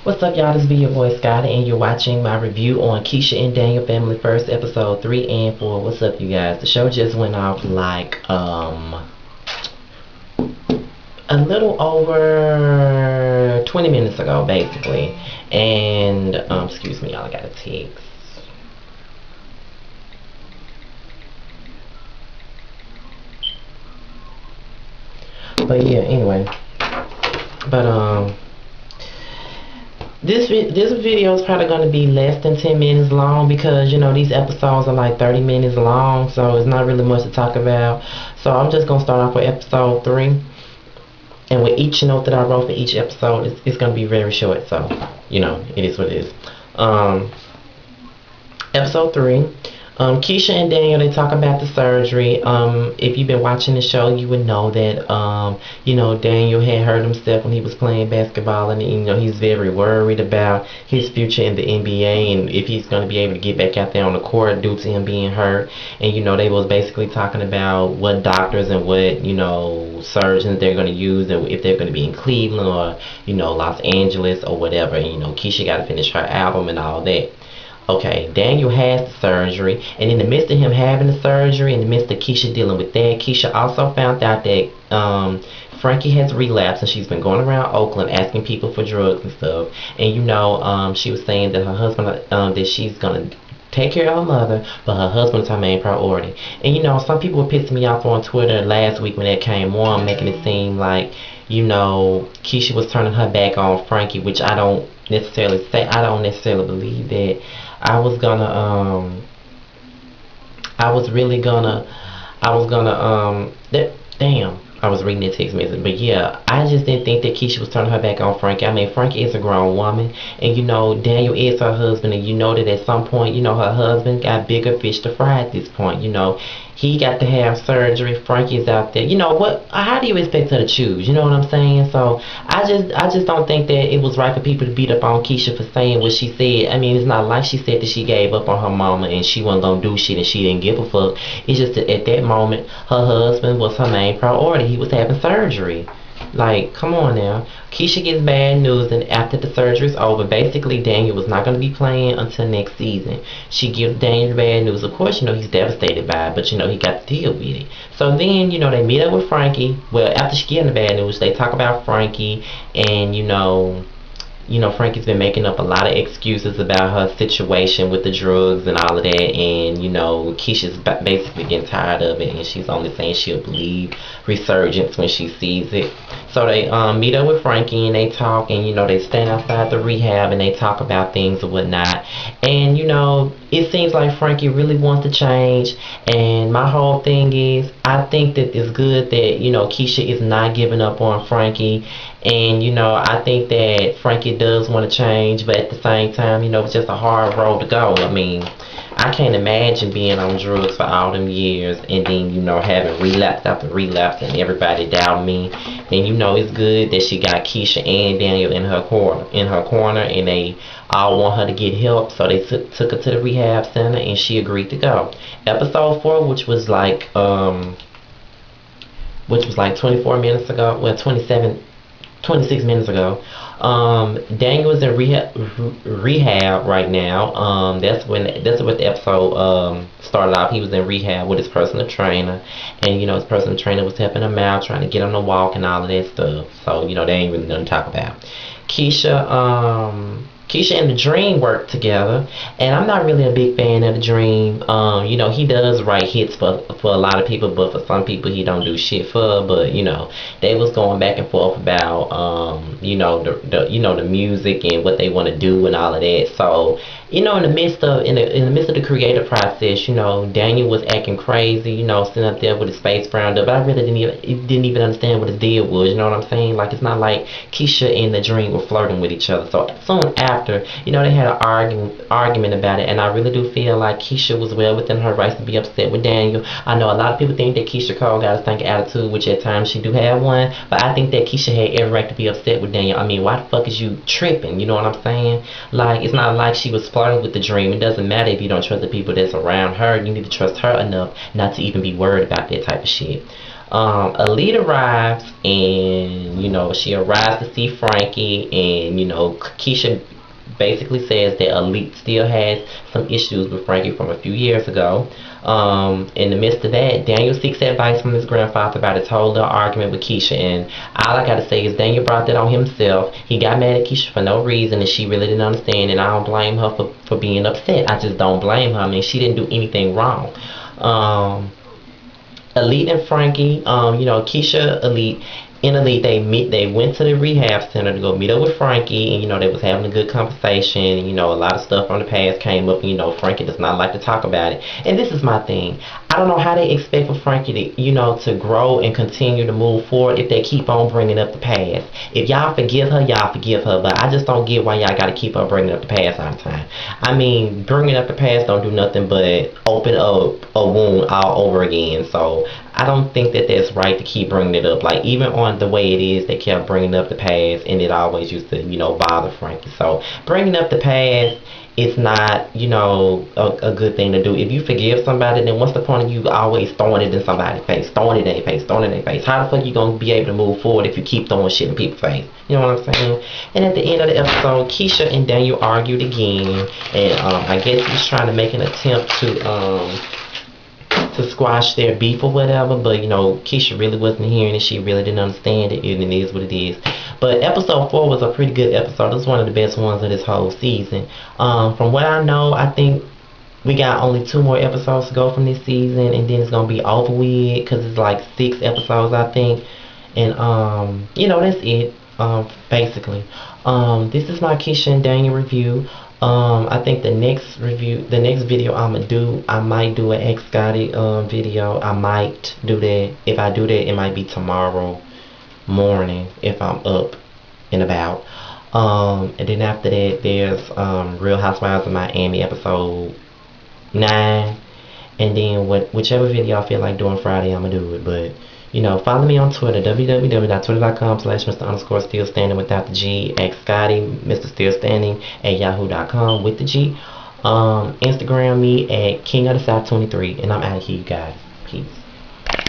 What's up, y'all? This be your boy Scotty, and you're watching my review on Keyshia and Daniel Family First, episode 3 and 4. What's up, you guys? The show just went off like a little over 20 minutes ago, basically. And excuse me, y'all, I got a text. But yeah, anyway. But this video is probably going to be less than 10 minutes long because, you know, these episodes are like 30 minutes long, so it's not really much to talk about. So I'm just going to start off with episode 3. And with each note that I wrote for each episode, it's going to be very short, so, you know, it is what it is. Episode 3. Keyshia and Daniel, they talk about the surgery. If you've been watching the show, you would know that, you know, Daniel had hurt himself when he was playing basketball, and, you know, he's very worried about his future in the NBA and if he's going to be able to get back out there on the court due to him being hurt. And, you know, they was basically talking about what doctors and what, you know, surgeons they're going to use, and if they're going to be in Cleveland or, you know, Los Angeles or whatever. And, you know, Keyshia got to finish her album and all that. Okay, Daniel has the surgery, and in the midst of him having the surgery, in the midst of Keyshia dealing with that, Keyshia also found out that Frankie has relapsed, and she's been going around Oakland asking people for drugs and stuff. And you know, she was saying that her husband, that she's gonna take care of her mother, but her husband's her main priority. And you know, some people were pissing me off on Twitter last week when that came on, making it seem like, you know, Keyshia was turning her back on Frankie, which I don't necessarily believe that. I was damn, I was reading that text message. But yeah, I just didn't think that Keyshia was turning her back on Frankie. I mean, Frankie is a grown woman, and you know, Daniel is her husband, and you know that at some point, you know, her husband got bigger fish to fry at this point. You know, he got to have surgery. Frankie's out there. You know what? How do you expect her to choose? You know what I'm saying? So I just don't think that it was right for people to beat up on Keyshia for saying what she said. I mean, it's not like she said that she gave up on her mama and she wasn't gonna do shit and she didn't give a fuck. It's just that at that moment, her husband was her main priority. He was having surgery. Like, come on now. Keyshia gets bad news, and after the surgery is over, basically Daniel was not going to be playing until next season. She gives Daniel bad news. Of course, you know, he's devastated by it, but, you know, he got to deal with it. So then, you know, they meet up with Frankie. Well, after she gives the bad news, they talk about Frankie, and, you know, Frankie's been making up a lot of excuses about her situation with the drugs and all of that, and, you know, Keisha's basically getting tired of it, and she's only saying she'll believe resurgence when she sees it. So they meet up with Frankie, and they talk, and, you know, they stand outside the rehab, and they talk about things and whatnot. And, you know, it seems like Frankie really wants to change, and my whole thing is, I think that it's good that, you know, Keyshia is not giving up on Frankie. And, you know, I think that Frankie does want to change, but at the same time, you know, it's just a hard road to go. I mean, I can't imagine being on drugs for all them years and then, you know, having relapse after relapse and everybody doubt me. And, you know, it's good that she got Keyshia and Daniel in her corner, and they all want her to get help. So they took her to the rehab center, and she agreed to go. Episode 4, which was like 24 minutes ago, well, 26 minutes ago. Daniel is in rehab right now. That's what the episode started off. He was in rehab with his personal trainer, and you know, his personal trainer was helping him out, trying to get him to walk and all of that stuff. So, you know, they ain't really nothing to talk about. Keyshia and the Dream work together, and I'm not really a big fan of the Dream. You know, he does write hits for a lot of people, but for some people he don't do shit for. But you know, they was going back and forth about you know, the music and what they want to do and all of that. So, you know, in the midst of the creative process, you know, Daniel was acting crazy, you know, sitting up there with his face frowned up. I really didn't even understand what his deal was. You know what I'm saying? Like, it's not like Keyshia and the Dream were flirting with each other. So soon after, you know, they had an argument about it, and I really do feel like Keyshia was well within her rights to be upset with Daniel. I know a lot of people think that Keyshia Cole got a stinking attitude, which at times she do have one, but I think that Keyshia had every right to be upset with Daniel. I mean, why the fuck is you tripping? You know what I'm saying? Like, it's not like she was flirting with the Dream. It doesn't matter if you don't trust the people that's around her. You need to trust her enough not to even be worried about that type of shit. Elite arrives, and she arrives to see Frankie, and Keyshia basically says that Elite still has some issues with Frankie from a few years ago. In the midst of that, Daniel seeks advice from his grandfather about his whole little argument with Keyshia, and all I gotta say is Daniel brought that on himself. He got mad at Keyshia for no reason, and she really didn't understand, and I don't blame her for being upset. I just don't blame her. I mean, she didn't do anything wrong. Elite and Frankie, Keyshia, Elite, in Elite, they went to the rehab center to go meet up with Frankie, and they was having a good conversation, and a lot of stuff from the past came up, and Frankie does not like to talk about it. And this is my thing. I don't know how they expect for Frankie to to grow and continue to move forward if they keep on bringing up the past. If y'all forgive her, y'all forgive her, but I just don't get why y'all gotta keep on bringing up the past all the time. I mean, bringing up the past don't do nothing but open up a wound all over again. So I don't think that that's right to keep bringing it up. Like, even on The Way It Is, they kept bringing up the past, and it always used to bother Frankie. So bringing up the past, it's not a good thing to do. If you forgive somebody, then what's the point of you always throwing it in somebody's face, throwing it in their face, throwing it in their face? How the fuck you gonna be able to move forward if you keep throwing shit in people's face? You know what I'm saying? And at the end of the episode, Keyshia and Daniel argued again, and I guess he's trying to make an attempt to squash their beef or whatever, but Keyshia really wasn't hearing it. She really didn't understand it, and it is what it is. But episode 4 was a pretty good episode. It was one of the best ones of this whole season. From what I know, I think we got only 2 more episodes to go from this season, and then it's gonna be over with, because it's like 6 episodes, I think. And that's it. Basically, this is my Keyshia and Daniel review. I think the next video I might do an X Scotty video. I might do that. If I do that, it might be tomorrow morning if I'm up and about. And then after that, there's Real Housewives of Miami episode 9, and then whichever video I feel like doing Friday, I'm gonna do it. But follow me on Twitter, www.twitter.com/Mr_Still Standing without the G, X Scotty, Mr. Still Standing at yahoo.com with the G. Instagram me at King of the South 23, and I'm out of here, you guys. Peace.